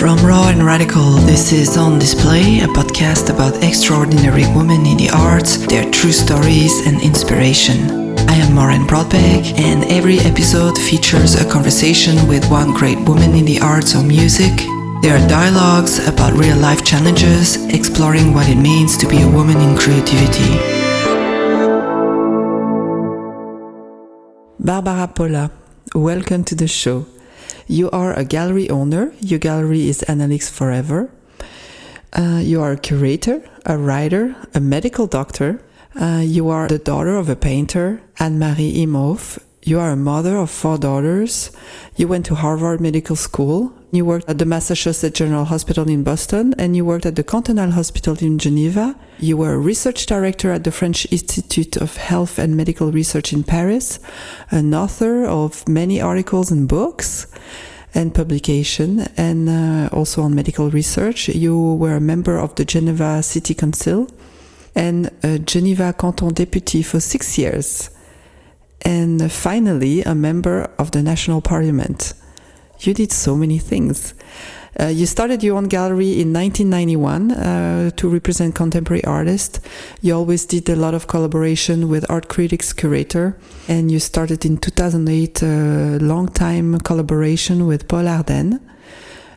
From Raw and Radical, this is On Display, a podcast about extraordinary women in the arts, their true stories and inspiration. I am Maureen Brodbeck, and every episode features a conversation with one great woman in the arts or music. There are dialogues about real-life challenges, exploring what it means to be a woman in creativity. Barbara Polla, welcome to the show. You are a gallery owner. Your gallery is Analyx Forever. You are a curator, a writer, a medical doctor. You are the daughter of a painter, Anne-Marie Imhoff. You are a mother of 4 daughters. You went to Harvard Medical School. You worked at the Massachusetts General Hospital in Boston, and you worked at the Cantonal Hospital in Geneva. You were a research director at the French Institut of Health and Medical Research in Paris, an author of many articles and books and publication, and also on medical research. You were a member of the Geneva City Council and a Geneva Canton deputy for 6 years. And finally, a member of the National Parliament. You did so many things. You started your own gallery in 1991 to represent contemporary artists. You always did a lot of collaboration with art critics, curator, and you started in 2008 a long-time collaboration with Paul Arden.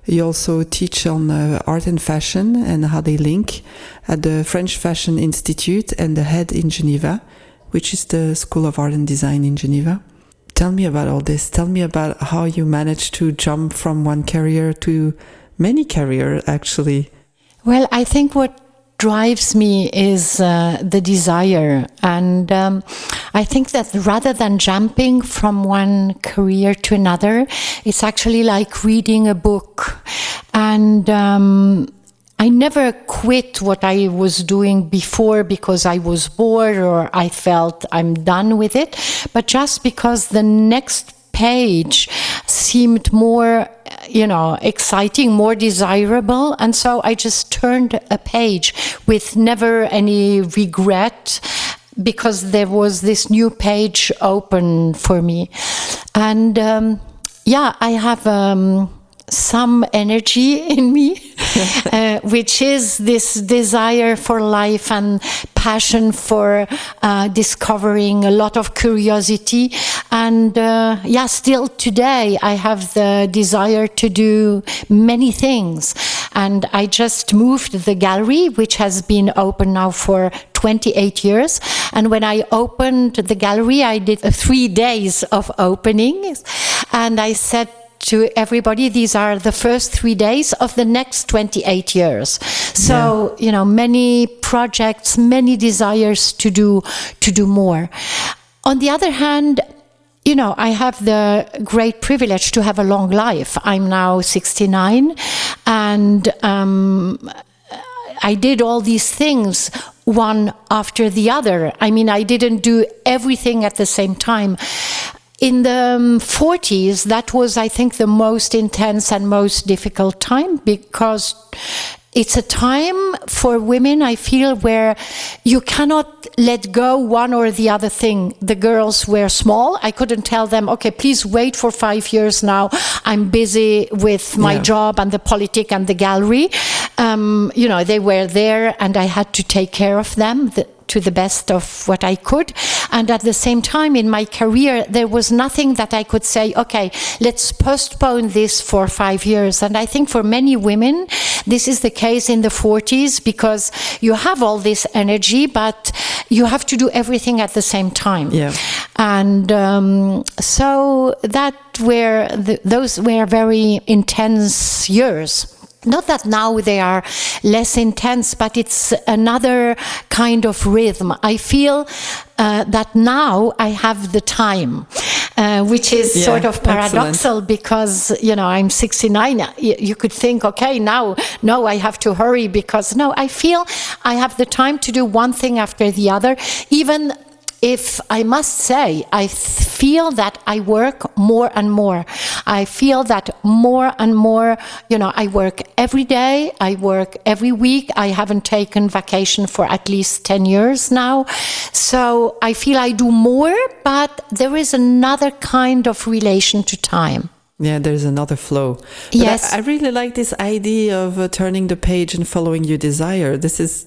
You also teach on art and fashion and how they link at the French Fashion Institute and the Head in Geneva, which is the School of Art and Design in Geneva. Tell me about all this. Tell me about how you managed to jump from one career to many careers, actually. Well, I think what drives me is the desire. And I think that rather than jumping from one career to another, it's actually like reading a book. And I never quit what I was doing before because I was bored or I felt I'm done with it, but just because the next page seemed more, exciting, more desirable. And so I just turned a page with never any regret because there was this new page open for me. And I have some energy in me, which is this desire for life and passion for discovering, a lot of curiosity. And still today I have the desire to do many things. And I just moved the gallery, which has been open now for 28 years. And when I opened the gallery, I did 3 days of openings. And I said to everybody, these are the first 3 days of the next 28 years. So, many projects, many desires to do more. On the other hand, I have the great privilege to have a long life. I'm now 69, and I did all these things one after the other. I mean, I didn't do everything at the same time. In the 40s, that was, I think, the most intense and most difficult time, because it's a time for women, I feel, where you cannot let go one or the other thing. The girls were small. I couldn't tell them, okay, please wait for 5 years now. I'm busy with my job and the politic and the gallery. They were there and I had to take care of them to the best of what I could. And at the same time in my career, there was nothing that I could say, okay, let's postpone this for 5 years. And I think for many women, this is the case in the 40s, because you have all this energy, but you have to do everything at the same time. Yeah. And so those were very intense years. Not that now they are less intense, but it's another kind of rhythm. I feel that now I have the time, which is sort of paradoxal. Excellent. Because, I'm 69. You could think, okay, no, I have to hurry, because I feel I have the time to do one thing after the other, even if I must say, I feel that I work more and more. I feel that more and more, I work every day, I work every week. I haven't taken vacation for at least 10 years now. So I feel I do more, but there is another kind of relation to time. Yeah, there's another flow. But Yes. I really like this idea of turning the page and following your desire. This is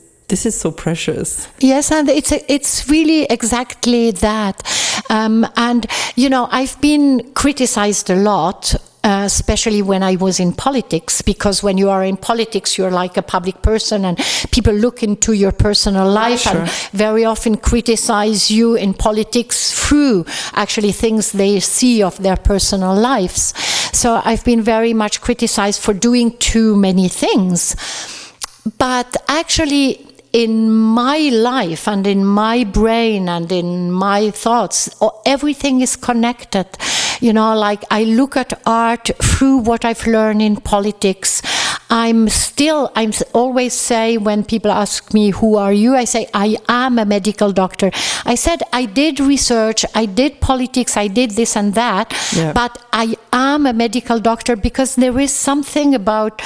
so precious. Yes, and it's really exactly that. And, you know, I've been criticized a lot, especially when I was in politics, because when you are in politics, you're like a public person and people look into your personal life and very often criticize you in politics through actually things they see of their personal lives. So I've been very much criticized for doing too many things. But actually, in my life and in my brain and in my thoughts, everything is connected. You know, like I look at art through what I've learned in politics. I always say when people ask me, who are you? I say, I am a medical doctor. I said, I did research, I did politics, I did this and that, but I am a medical doctor because there is something about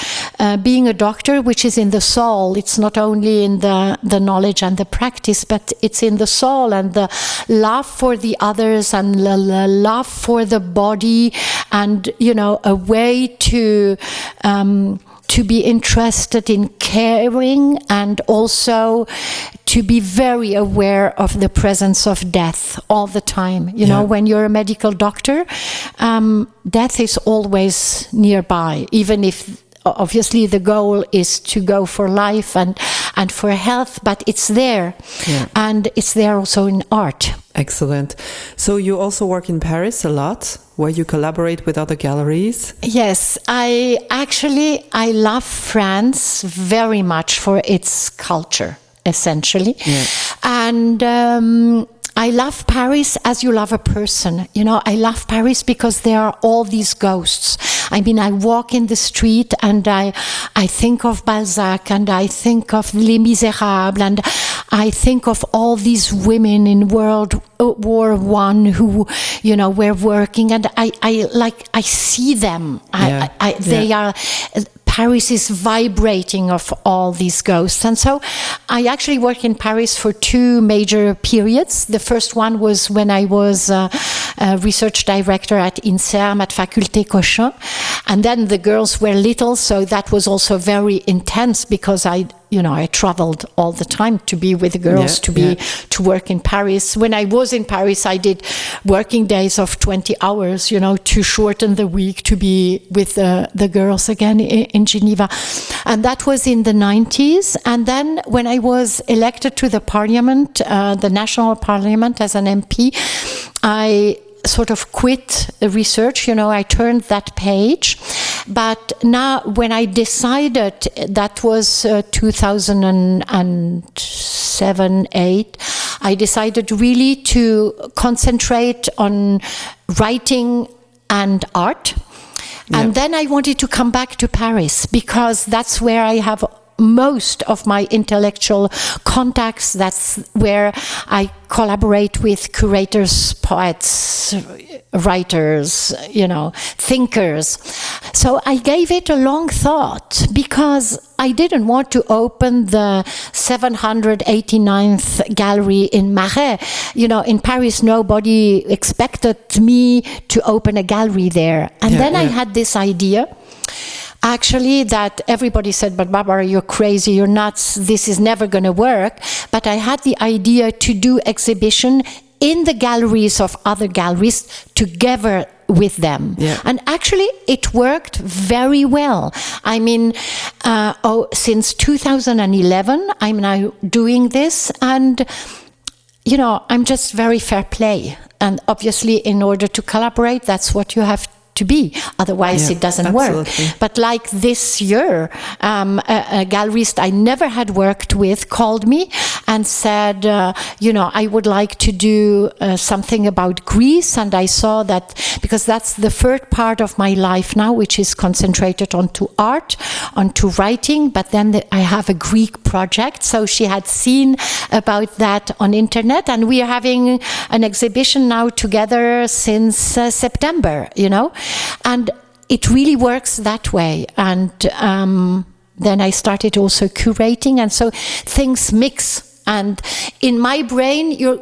being a doctor which is in the soul. It's not only in the knowledge and the practice, but it's in the soul and the love for the others and the love for the body and, you know, a way to be interested in caring and also to be very aware of the presence of death all the time. You know, when you're a medical doctor, death is always nearby, even if obviously the goal is to go for life and for health, but it's there. And it's there also in art. Excellent. So you also work in Paris a lot, where you collaborate with other galleries? Yes, I love France very much for its culture, essentially. And I love Paris as you love a person. You know, I love Paris because there are all these ghosts. I mean, I walk in the street and I think of Balzac and I think of Les Misérables and I think of all these women in World War I who, you know, were working and I see them. They are... Paris is vibrating of all these ghosts. And so I actually worked in Paris for 2 major periods. The first one was when I was a research director at INSERM at Faculté Cochin. And then the girls were little, so that was also very intense because I traveled all the time to be with the girls, to work in Paris. When I was in Paris, I did working days of 20 hours, you know, to shorten the week to be with the girls again in Geneva. And that was in the 90s. And then when I was elected to the parliament, the national parliament as an MP, I sort of quit the research, you know, I turned that page. But now when I decided, that was 2007-8, I decided really to concentrate on writing and art. And then I wanted to come back to Paris because that's where I have most of my intellectual contacts. That's where I collaborate with curators, poets, writers, you know, thinkers. So I gave it a long thought because I didn't want to open the 789th gallery in Marais. You know, in Paris, nobody expected me to open a gallery there. And then I had this idea. Actually, that everybody said, but Barbara, you're crazy, you're nuts, this is never going to work. But I had the idea to do exhibition in the galleries of other galleries together with them. And actually, it worked very well. I mean, since 2011, I'm now doing this. And, you know, I'm just very fair play. And obviously, in order to collaborate, that's what you have to be, otherwise it doesn't work. But like this year, a gallerist I never had worked with called me and said, you know, I would like to do something about Greece. And I saw that, because that's the third part of my life now, which is concentrated onto art, onto writing, but then I have a Greek project. So she had seen about that on internet, and we are having an exhibition now together since September, you know. And it really works that way. And then I started also curating, and so things mix. And in my brain, you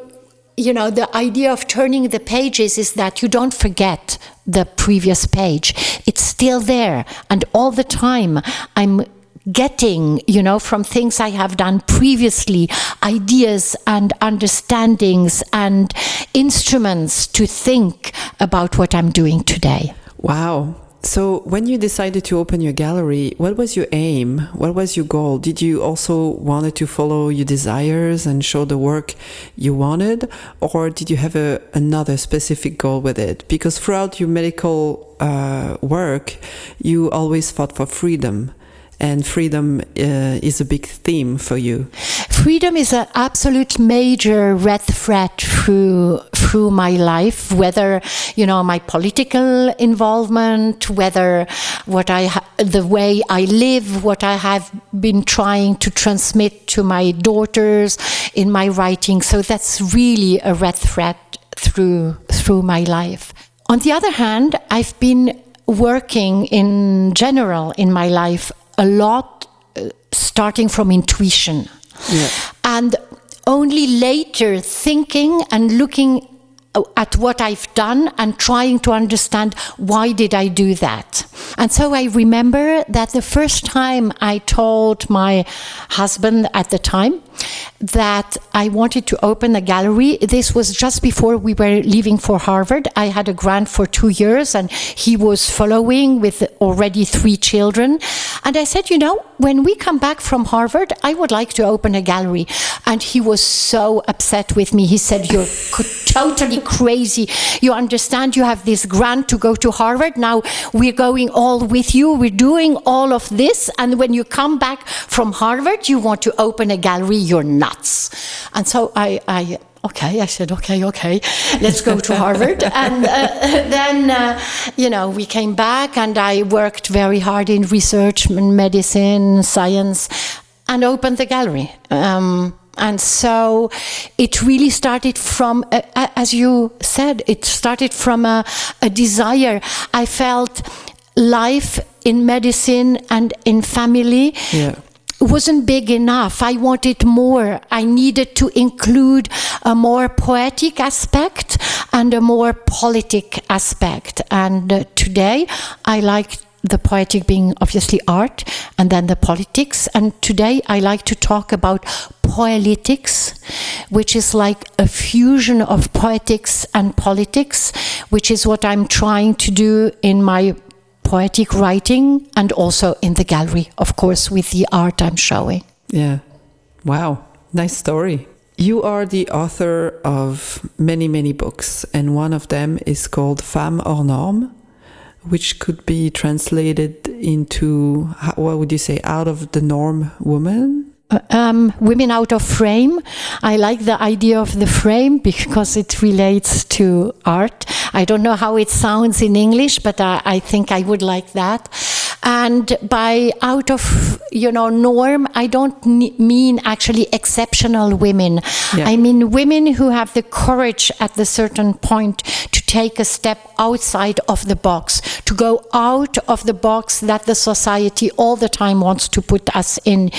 know, the idea of turning the pages is that you don't forget the previous page. It's still there, and all the time I'm getting, from things I have done previously, ideas and understandings and instruments to think about what I'm doing today. Wow. So when you decided to open your gallery, what was your aim? What was your goal? Did you also wanted to follow your desires and show the work you wanted? Or did you have another specific goal with it? Because throughout your medical work, you always fought for freedom. And freedom is a big theme for you. Freedom is an absolute major red thread through my life, whether, my political involvement, whether the way I live, what I have been trying to transmit to my daughters in my writing. So that's really a red thread through my life. On the other hand, I've been working in general in my life a lot, starting from intuition. Yeah. And only later thinking and looking at what I've done and trying to understand why did I do that. And so I remember that the first time I told my husband at the time that I wanted to open a gallery, this was just before we were leaving for Harvard. I had a grant for 2 years and he was following with already 3 children. And I said, when we come back from Harvard, I would like to open a gallery. And he was so upset with me. He said, you're totally crazy. You understand you have this grant to go to Harvard. Now we're going all with you. We're doing all of this. And when you come back from Harvard, you want to open a gallery. You're nuts. And so I said, okay, let's go to Harvard. And then, we came back and I worked very hard in research, in medicine, science, and opened the gallery. And so it really started from, as you said, it started from a desire. I felt life in medicine and in family wasn't big enough. I wanted more. I needed to include a more poetic aspect and a more politic aspect. And today I like the poetic being obviously art, and then the politics. And today I like to talk about poetics, which is like a fusion of poetics and politics, which is what I'm trying to do in my poetic writing and also in the gallery, of course, with the art I'm showing. Yeah. Wow. Nice story. You are the author of many, many books, and one of them is called Femmes hors normes, which could be translated into, what would you say, out of the norm woman? Women out of frame. I like the idea of the frame because it relates to art. I don't know how it sounds in English, but I think I would like that. And by out of, norm, I don't mean actually exceptional women. Yeah. I mean women who have the courage at a certain point to take a step outside of the box, to go out of the box that the society all the time wants to put us in,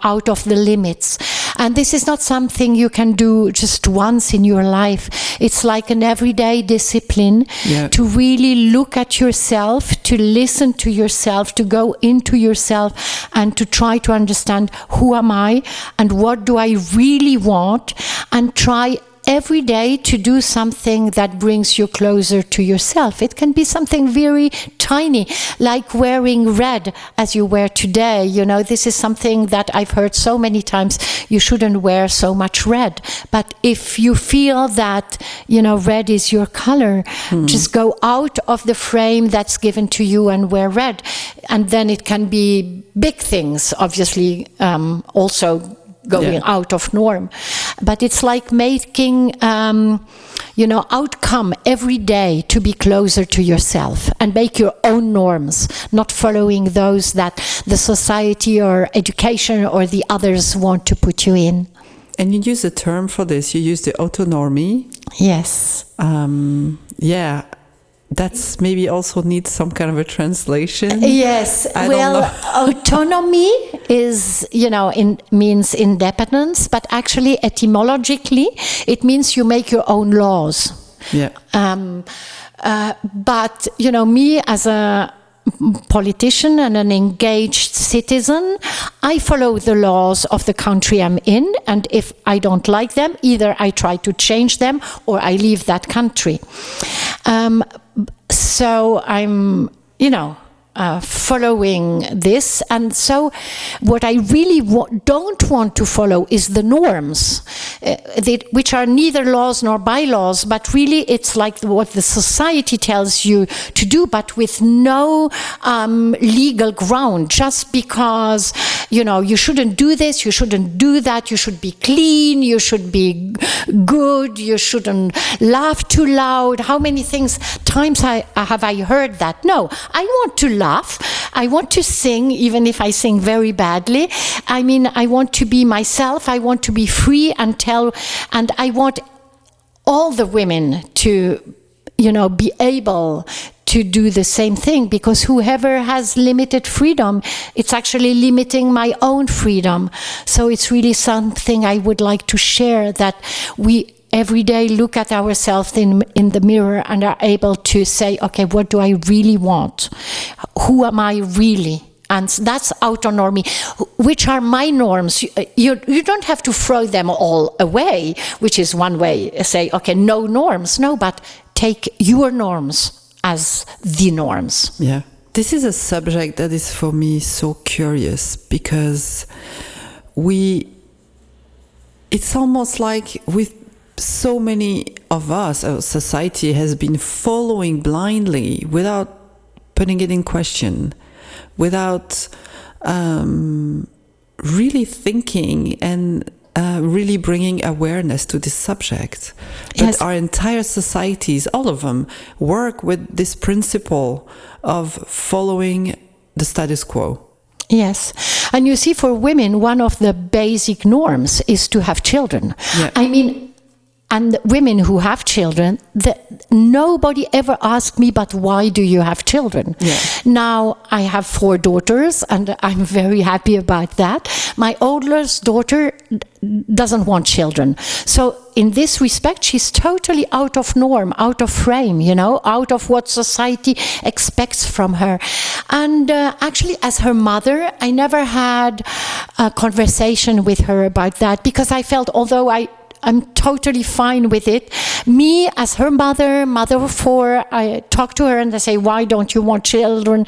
out of the limits. And this is not something you can do just once in your life. It's like an everyday discipline to really look at yourself, to listen to yourself, to go into yourself and to try to understand who am I and what do I really want, and try every day to do something that brings you closer to yourself. It can be something very tiny, like wearing red as you wear today. This is something that I've heard so many times. You shouldn't wear so much red. But if you feel that, red is your color, just go out of the frame that's given to you and wear red. And then it can be big things, obviously, also going out of norm. But it's like making, outcome every day to be closer to yourself and make your own norms, not following those that the society or education or the others want to put you in. And you use a term for this. You use the autonomy. Yes. That's maybe also needs some kind of a translation. Yes. Autonomy is, means independence, but actually etymologically, it means you make your own laws. Yeah. But, you know, me as a politician and an engaged citizen, I follow the laws of the country I'm in, and if I don't like them, either I try to change them or I leave that country. So I'm, you know, following this, and so what I really don't want to follow is the norms, which are neither laws nor bylaws, but really it's like what the society tells you to do, but with no legal ground, just because, you know, you shouldn't do this, you shouldn't do that, you should be clean, you should be good, you shouldn't laugh too loud. How many times have I heard that? No, I want to laugh. I want to sing, even if I sing very badly. I mean, I want to be myself. I want to be free and I want all the women to, you know, be able to do the same thing, because whoever has limited freedom, it's actually limiting my own freedom. So it's really something I would like to share, that we every day look at ourselves in the mirror and are able to say, okay, what do I really want? Who am I really? And that's autonomy. Which are my norms? You don't have to throw them all away, which is one way. Say, okay, no norms. No, but take your norms as the norms. Yeah. This is a subject that is for me so curious, because it's almost like with so many of us, our society has been following blindly without putting it in question, without really thinking and really bringing awareness to this subject. Yes. But our entire societies, all of them, work with this principle of following the status quo. Yes. And you see, for women, one of the basic norms is to have children. Yeah. I mean, and women who have children, nobody ever asked me, but why do you have children? Yeah. Now, I have 4 daughters, and I'm very happy about that. My oldest daughter doesn't want children. So in this respect, she's totally out of norm, out of frame, you know, out of what society expects from her. And actually, as her mother, I never had a conversation with her about that, because I felt, although I'm totally fine with it. Me, as her mother of 4, I talk to her and I say, why don't you want children?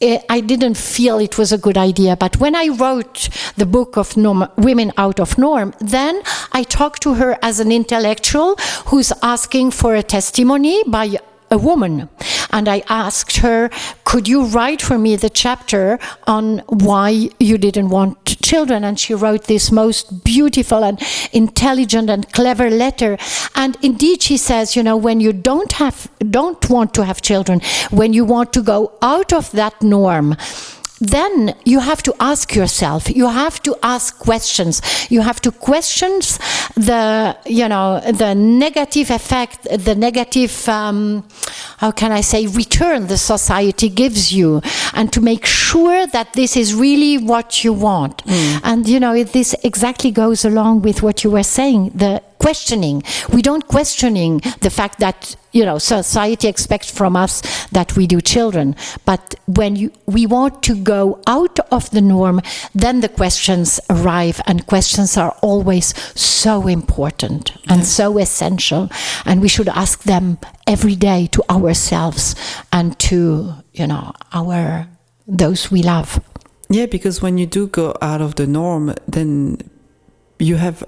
I didn't feel it was a good idea. But when I wrote the book of Women Out of Norm, then I talked to her as an intellectual who's asking for a testimony by a woman. And I asked her, could you write for me the chapter on why you didn't want children? And she wrote this most beautiful and intelligent and clever letter. And indeed, she says, you know, when you don't want to have children, when you want to go out of that norm, then you have to ask yourself, you have to ask questions. You have to question the negative effect, the negative, return the society gives you, and to make sure that this is really what you want. And, you know, this exactly goes along with what you were saying, the questioning. We don't questioning the fact that, you know, society expects from us that we do children. But when we want to go out of the norm, then the questions arrive, and questions are always so important and so essential. And we should ask them every day to ourselves and to, you know, those we love. Yeah, because when you do go out of the norm, then you have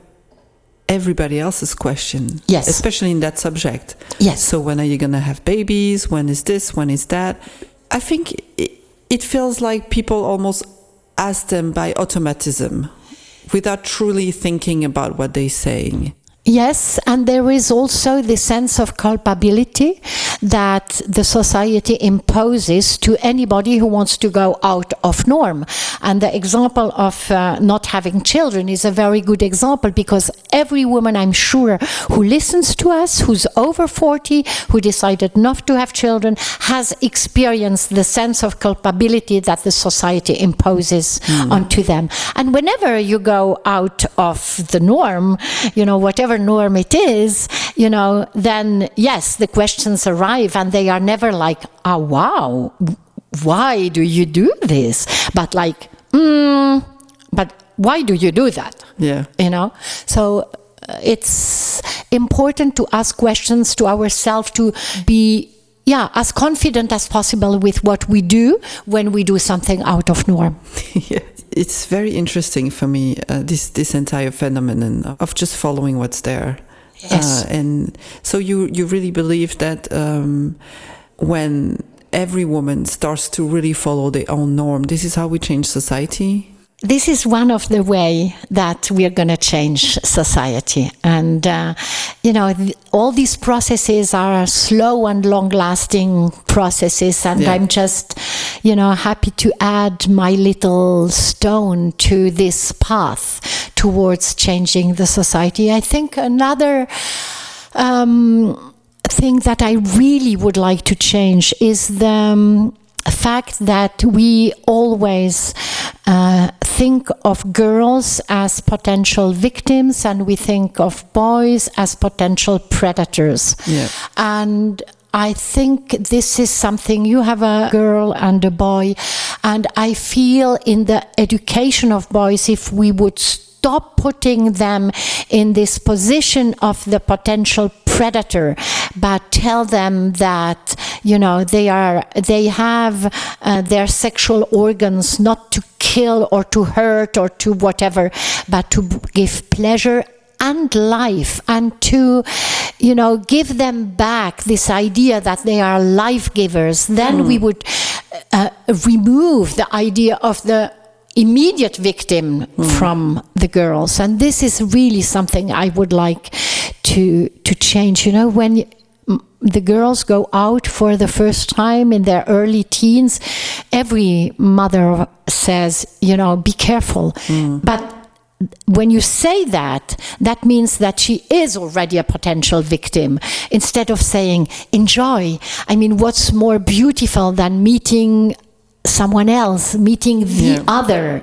everybody else's question. Yes. Especially in that subject. Yes. So when are you going to have babies? When is this? When is that? I think it feels like people almost ask them by automatism without truly thinking about what they're saying. Yes, and there is also the sense of culpability that the society imposes to anybody who wants to go out of norm. And the example of not having children is a very good example, because every woman, I'm sure, who listens to us, who's over 40, who decided not to have children, has experienced the sense of culpability that the society imposes onto them. And whenever you go out of the norm, you know, whatever norm it is, then yes, the questions arrive, and they are never like, oh, wow, why do you do this? But like, but why do you do that? Yeah. So it's important to ask questions to ourselves, to be as confident as possible with what we do when we do something out of norm. Yeah. It's very interesting for me, this entire phenomenon of just following what's there. Yes. And so you really believe that when every woman starts to really follow their own norm, this is how we change society? This is one of the way that we are going to change society. And, all these processes are slow and long-lasting processes. And I'm just, happy to add my little stone to this path towards changing the society. I think another thing that I really would like to change is the fact that we always think of girls as potential victims, and we think of boys as potential predators. Yeah. And I think this is something, you have a girl and a boy, and I feel in the education of boys, if we would stop putting them in this position of the potential predator, but tell them that they have their sexual organs not to kill or to hurt or to whatever, but to give pleasure and life, and to give them back this idea that they are life givers. Then we would remove the idea of the immediate victim from the girls. And this is really something I would like to change. When the girls go out for the first time in their early teens, every mother says, be careful. But when you say that, that means that she is already a potential victim, instead of saying, enjoy. I mean, what's more beautiful than meeting someone else, meeting the other?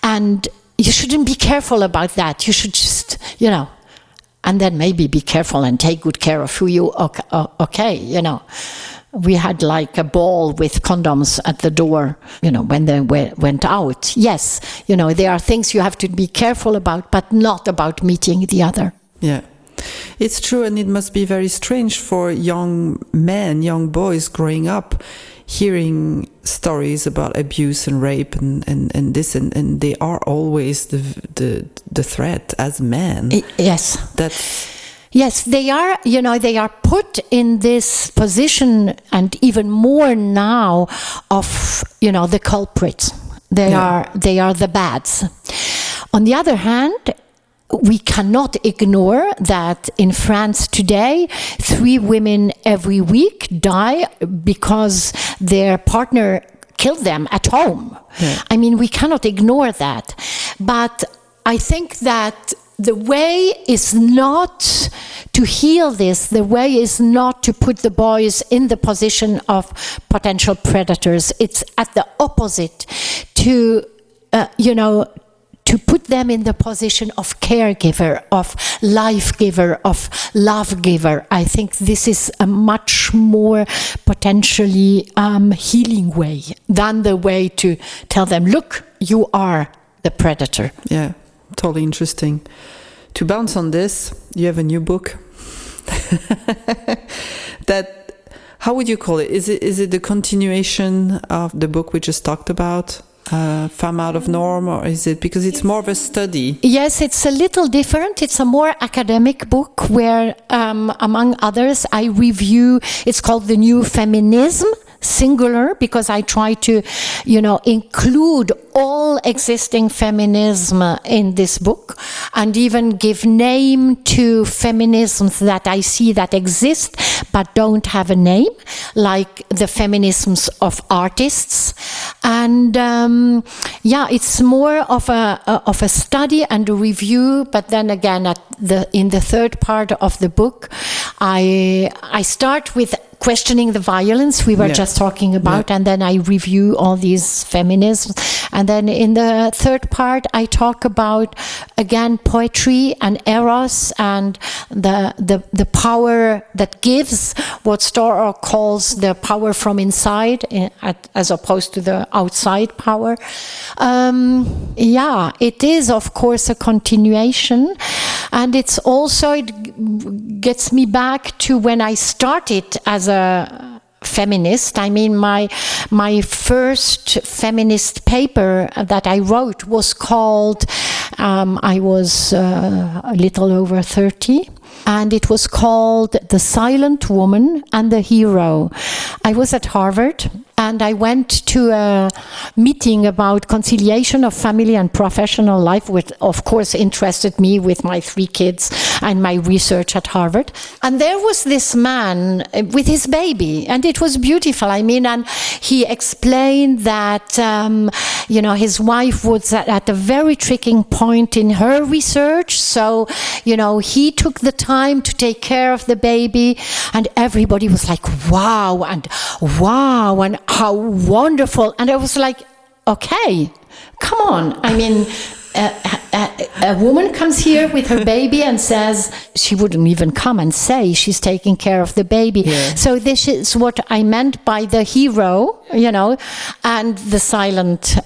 And you shouldn't be careful about that. You should just, and then maybe be careful and take good care of who you, okay. We had like a ball with condoms at the door, when they went out. Yes, there are things you have to be careful about, but not about meeting the other. Yeah, it's true. And it must be very strange for young men, young boys growing up, hearing stories about abuse and rape and this, and they are always the threat as men. Yes. Yes, they are, they are put in this position, and even more now, of, the culprits. They are the bads. On the other hand, we cannot ignore that in France today, 3 women every week die because their partner killed them at home. Yeah. I mean, we cannot ignore that. But I think that the way is not to heal this. The way is not to put the boys in the position of potential predators. It's at the opposite, to put them in the position of caregiver, of life giver, of love giver. I think this is a much more potentially healing way than the way to tell them, look, you are the predator. Yeah, totally interesting. To bounce on this, you have a new book. That, how would you call it? Is it the continuation of the book we just talked about? Femme Out of Norm, or is it because it's more of a study? Yes, it's a little different. It's a more academic book where, among others, I review, it's called The New Feminism, singular, because I try to, include all existing feminism in this book, and even give name to feminisms that I see that exist but don't have a name, like the feminisms of artists. And it's more of a study and a review. But then again, in the third part of the book, I start with questioning the violence we were just talking about, and then I review all these feminisms. And then in the third part, I talk about, again, poetry and eros and the power that gives, what Storer calls the power from inside, as opposed to the outside power. It is, of course, a continuation. And it's also, it gets me back to when I started as a feminist. I mean, my first feminist paper that I wrote was called, I was a little over 30, and it was called The Silent Woman and the Hero. I was at Harvard, and I went to a meeting about conciliation of family and professional life, which of course interested me with my 3 kids and my research at Harvard. And there was this man with his baby, and it was beautiful. I mean, and he explained that, his wife was at a very tricky point in her research. So, he took the time to take care of the baby, and everybody was like, wow, and how wonderful. And I was like, okay, come on. I mean, a woman comes here with her baby and says, she wouldn't even come and say she's taking care of the baby. Yeah. So this is what I meant by the hero, and the silent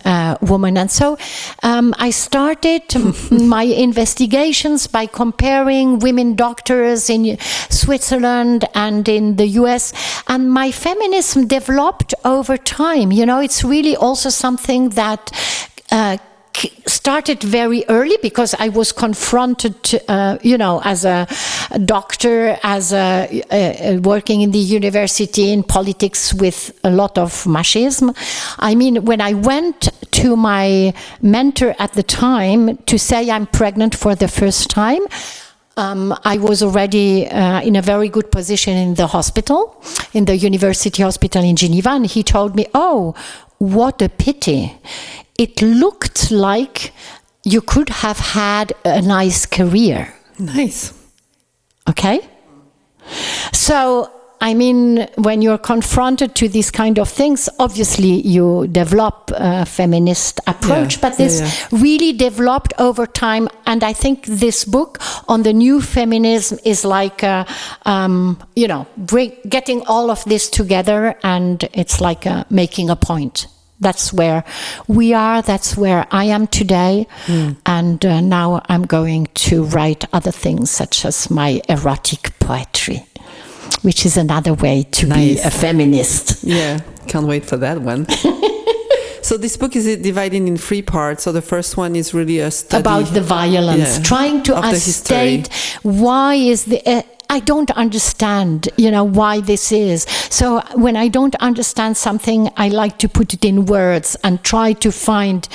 woman. And so I started my investigations by comparing women doctors in Switzerland and in the US. And my feminism developed over time. It's really also something that started very early, because I was confronted, as a doctor, as working in the university in politics with a lot of machismo. I mean, when I went to my mentor at the time to say I'm pregnant for the first time, I was already in a very good position in the hospital, in the university hospital in Geneva, and he told me, oh, what a pity. It looked like you could have had a nice career. Nice. Okay? So, I mean, when you're confronted to these kind of things, obviously you develop a feminist approach, but this really developed over time. And I think this book on the new feminism is like, getting all of this together, and it's like making a point. That's where we are, that's where I am today. And now I'm going to write other things, such as my erotic poetry, which is another way to be a feminist. Yeah, can't wait for that one. So this book is divided in 3 parts. So the first one is really a study about the violence, trying to state why is the... I don't understand, why this is. So when I don't understand something, I like to put it in words and try to find,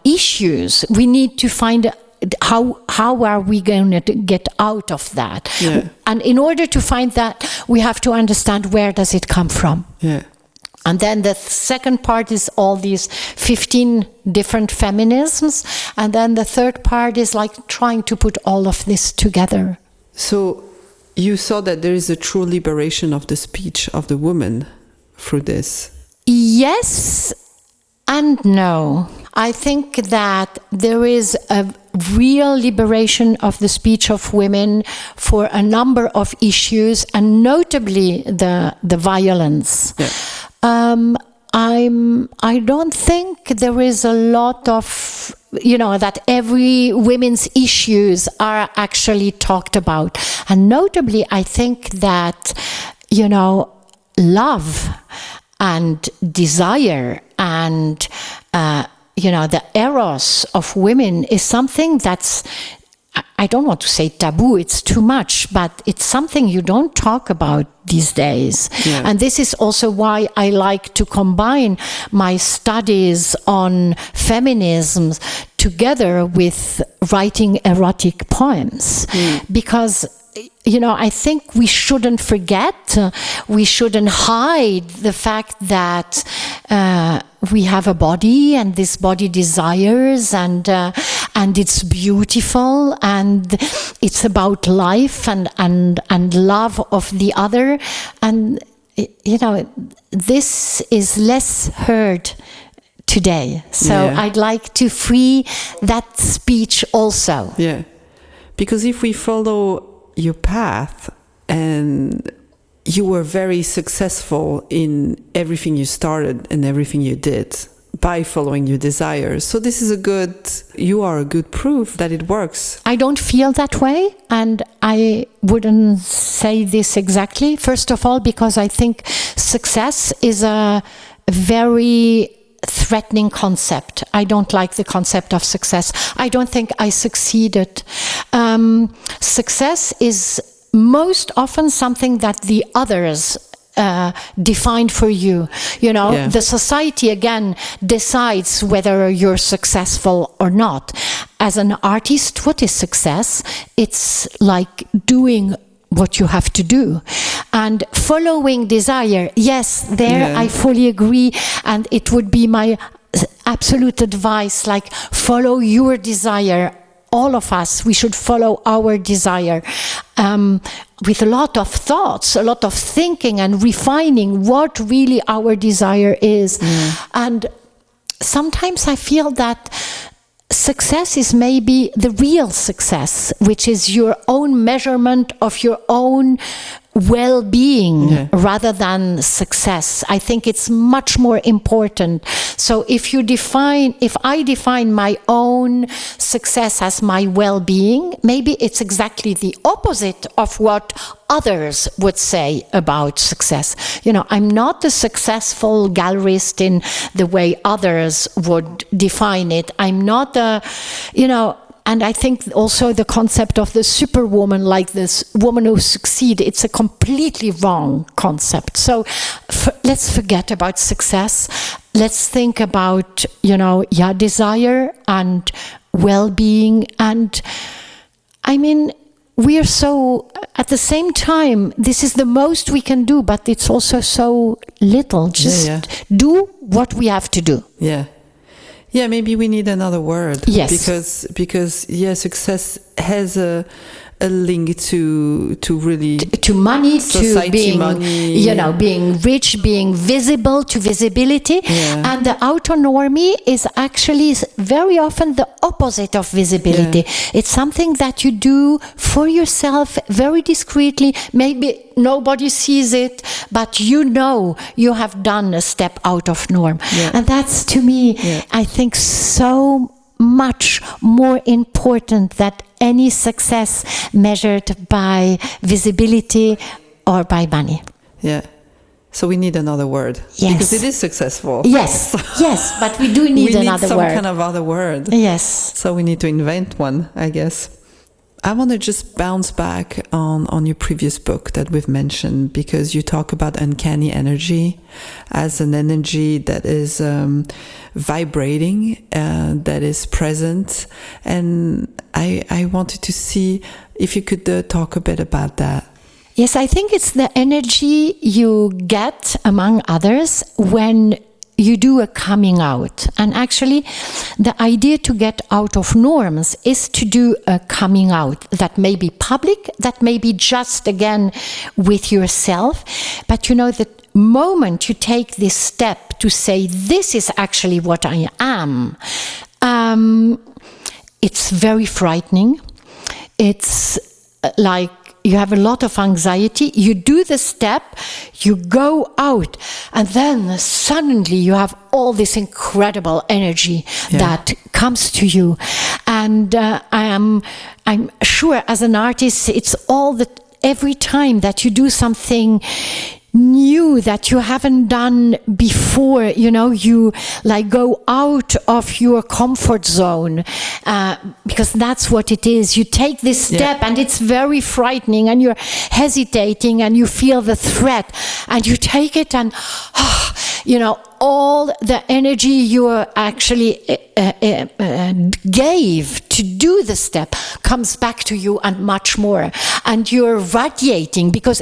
issues. We need to find how are we going to get out of that? Yeah. And in order to find that, we have to understand where does it come from. Yeah. And then the second part is all these 15 different feminisms. And then the third part is like trying to put all of this together. So you saw that there is a true liberation of the speech of the woman through this. Yes and no. I think that there is a real liberation of the speech of women for a number of issues, and notably the violence. Yeah. I don't think there is a lot of, that every women's issues are actually talked about. And notably, I think that, love and desire and, the eros of women is something that's, I don't want to say taboo, it's too much, but it's something you don't talk about these days. Yeah. And this is also why I like to combine my studies on feminism together with writing erotic poems. Because I think we shouldn't forget, we shouldn't hide the fact that we have a body, and this body desires, and and it's beautiful, and it's about life and love of the other. And, this is less heard today. So I'd like to free that speech also. Yeah. Because if we follow your path, and you were very successful in everything you started and everything you did by following your desires. So this is you are a good proof that it works. I don't feel that way, and I wouldn't say this exactly. First of all, because I think success is a very threatening concept. I don't like the concept of success. I don't think I succeeded. Success is most often something that the others defined for you. The society again decides whether you're successful or not. As an artist, what is success? It's like doing what you have to do and following desire. Yes, I fully agree, and it would be my absolute advice, like follow your desire. All of us, we should follow our desire with a lot of thoughts, a lot of thinking and refining what really our desire is. And sometimes I feel that success is maybe the real success, which is your own measurement of your own well-being rather than success. I think it's much more important. So if I define my own success as my well-being, maybe it's exactly the opposite of what others would say about success. I'm not a successful gallerist in the way others would define it. I'm not and I think also the concept of the superwoman, like this woman who succeeds, it's a completely wrong concept. So let's forget about success. Let's think about, desire and well-being. And I mean, we are so, at the same time, this is the most we can do, but it's also so little. Just do what we have to do. Yeah, maybe we need another word. Yes. Because success has a link to really to money, society, to being money. Being rich, being visible, to visibility. And the autonomy is actually very often the opposite of visibility. It's something that you do for yourself very discreetly. Maybe nobody sees it, but you have done a step out of norm. And that's, to me, I think, so much more important than any success measured by visibility or by money. So we need another word. Because it is successful. Yes, but we do need another word. We need some kind of other word. Yes. So we need to invent one, I guess. I want to just bounce back on your previous book that we've mentioned, because you talk about uncanny energy as an energy that is vibrating, that is present. And I wanted to see if you could talk a bit about that. Yes, I think it's the energy you get, among others, when you do a coming out. And actually, the idea to get out of norms is to do a coming out that may be public, that may be just, again, with yourself. But the moment you take this step to say, this is actually what I am, it's very frightening. It's like, you have a lot of anxiety, you do the step, you go out, and then suddenly you have all this incredible energy that comes to you. And I'm sure as an artist, it's every time that you do something new that you haven't done before, you like go out of your comfort zone, because that's what it is. You take this step and it's very frightening, and you're hesitating and you feel the threat, and you take it, and all the energy you actually gave to do the step comes back to you, and much more, and you're radiating, because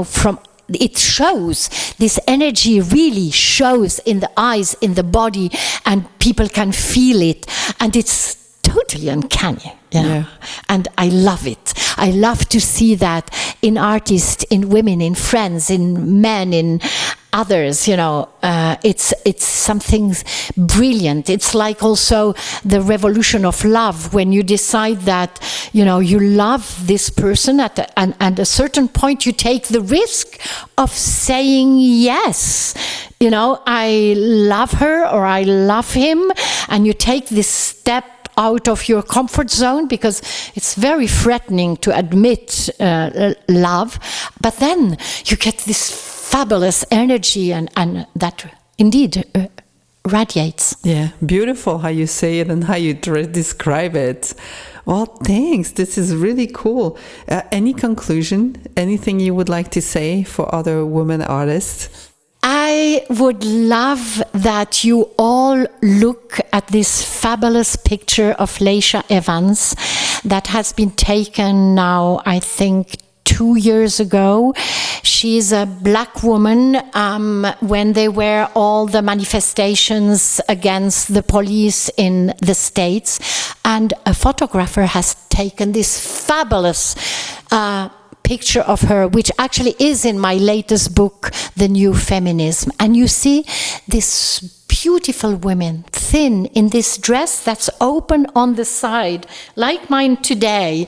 from it shows, this energy really shows in the eyes, in the body, and people can feel it, and it's totally uncanny. Yeah. And I love it. I love to see that in artists, in women, in friends, in men, in others. It's something brilliant. It's like also the revolution of love, when you decide that you love this person and at a certain point you take the risk of saying yes. I love her or I love him, and you take this step out of your comfort zone, because it's very threatening to admit love, but then you get this fabulous energy and that indeed radiates. Yeah, beautiful how you say it and how you describe it. Well, thanks. This is really cool. Any conclusion? Anything you would like to say for other women artists? I would love that you all look at this fabulous picture of Leisha Evans that has been taken now, I think, 2 years ago. She's a black woman when there were all the manifestations against the police in the States, and a photographer has taken this fabulous picture of her, which actually is in my latest book, The New Feminism. And you see this beautiful woman, thin, in this dress that's open on the side, like mine today.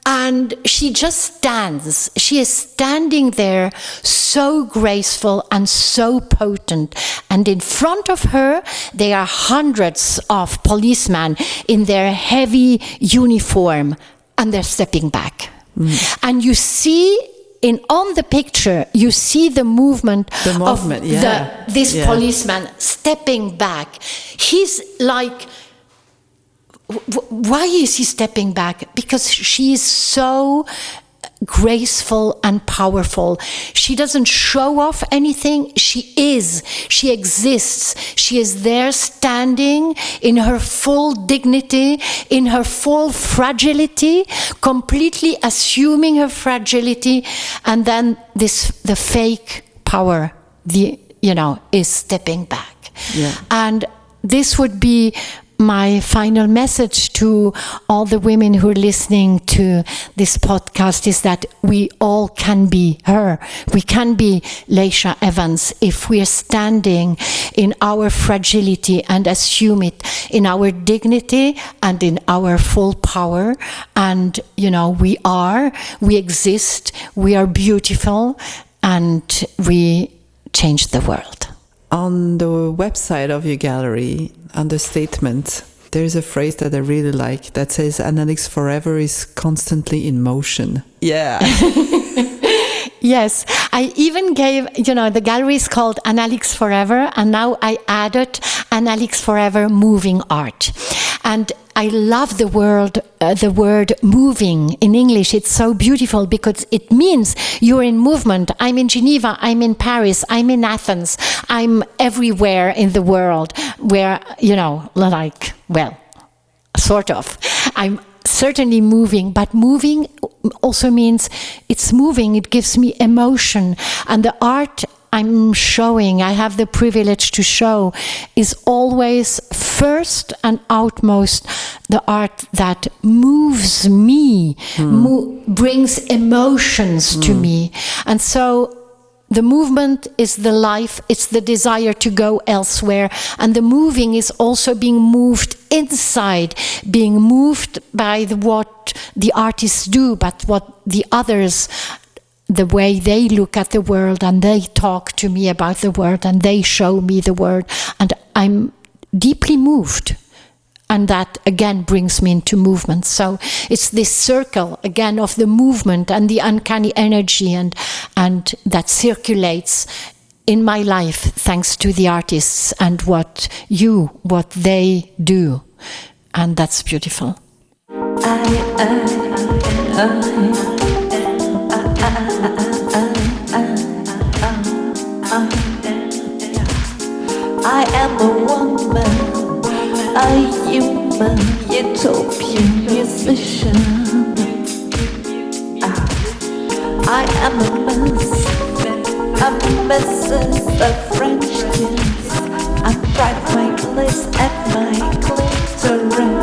And she just stands. She is standing there, so graceful and so potent. And in front of her, there are hundreds of policemen in their heavy uniform, and they're stepping back. And you see on the picture, you see the movement of this policeman stepping back. He's like, why is he stepping back? Because she is so graceful and powerful. She doesn't show off anything. She exists. She is there standing in her full dignity, in her full fragility, completely assuming her fragility, and then the fake power is stepping back. And this would be my final message to all the women who are listening to this podcast, is that we all can be her. We can be Leisha Evans if we are standing in our fragility and assume it in our dignity and in our full power. And, we exist, we are beautiful, and we change the world. On the website of your gallery, under statement, there's a phrase that I really like that says, "Analytics forever is constantly in motion." Yeah. Yes, I even gave, the gallery is called Analytics Forever, and now I added Analytics Forever Moving Art. And I love the word moving in English. It's so beautiful because it means you're in movement. I'm in Geneva, I'm in Paris, I'm in Athens, I'm everywhere in the world where, sort of. I'm certainly moving, but moving also means it's moving. It gives me emotion. And the art I'm showing, I have the privilege to show, is always first and outmost the art that moves me, brings emotions to me. And so the movement is the life, it's the desire to go elsewhere. And the moving is also being moved inside, being moved by what the artists do, but what the others, the way they look at the world and they talk to me about the world and they show me the world. And I'm deeply moved. And that, again, brings me into movement. So it's this circle, again, of the movement and the uncanny energy and that circulates in my life thanks to the artists and what they do. And that's beautiful. I am a woman, a human utopian musician. I am a missus of French kiss. I write my lips at my clitoris.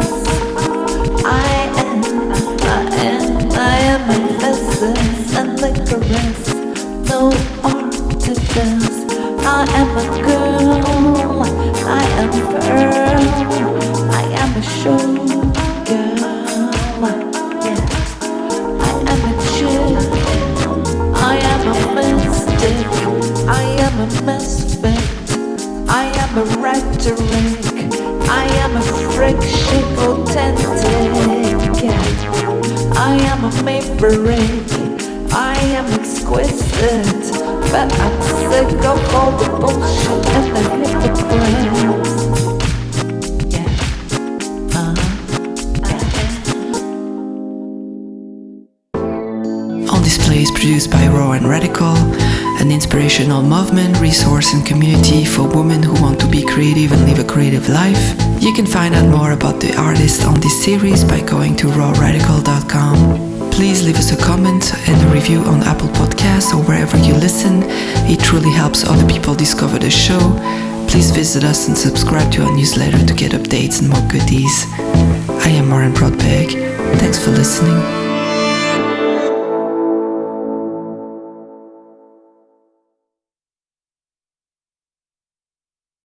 a girl, I am pearl, I am a show girl, yeah. I am a chick, I am a mystic, I am a misfit, I am a rhetoric, I am a friction authentic, yeah. I am a maverick, I am exquisite, but I'm sick of all the bullshit and the hypocrites. On Display is produced by Raw and Radical, an inspirational movement, resource and community for women who want to be creative and live a creative life. You can find out more about the artists on this series by going to rawradical.com. Please leave us a comment and a review on Apple Podcasts or wherever you listen. It truly helps other people discover the show. Please visit us and subscribe to our newsletter to get updates and more goodies. I am Maren Brodberg. Thanks for listening.